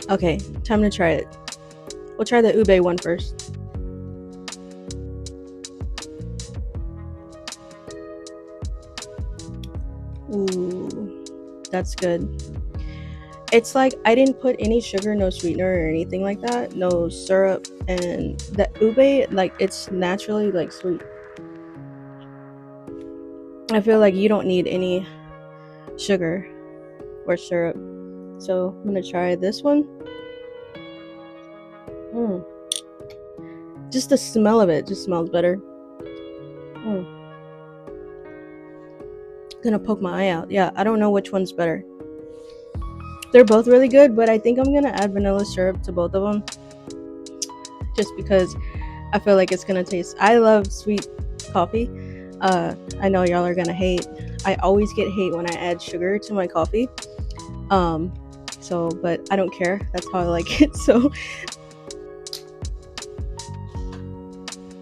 Okay, time to try it. We'll try the ube one first. Ooh, that's good. It's like I didn't put any sugar, no sweetener or anything like that, no syrup, and the ube, like, it's naturally like sweet. I feel like you don't need any sugar or syrup. So I'm gonna try this one. Just the smell of it just smells better. Gonna poke my eye out. Yeah, I don't know which one's better. They're both really good, but I think I'm gonna add vanilla syrup to both of them, just because I feel like it's gonna taste. I love sweet coffee. I know y'all are gonna hate. I always get hate when I add sugar to my coffee. But I don't care. That's how I like it. So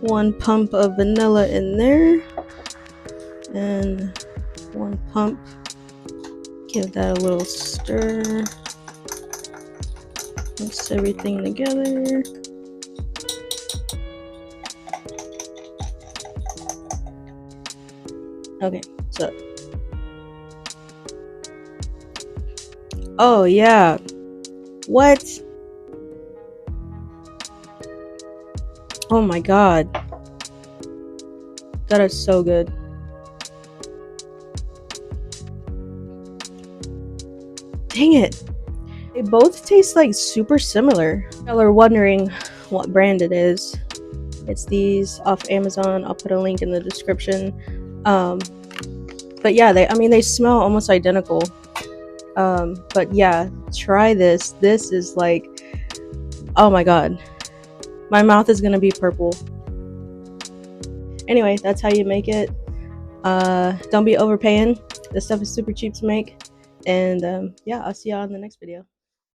1 pump of vanilla in there, and 1 pump. Give that a little stir. Mix everything together. Okay, so. Oh, yeah. What? Oh my god. That is so good. Dang it. They both taste like super similar. Y'all are wondering what brand it is. It's these off Amazon. I'll put a link in the description. But yeah, they smell almost identical. But yeah, try this. This is like, oh my god. My mouth is gonna be purple. Anyway, that's how you make it. Don't be overpaying. This stuff is super cheap to make. And yeah, I'll see y'all in the next video.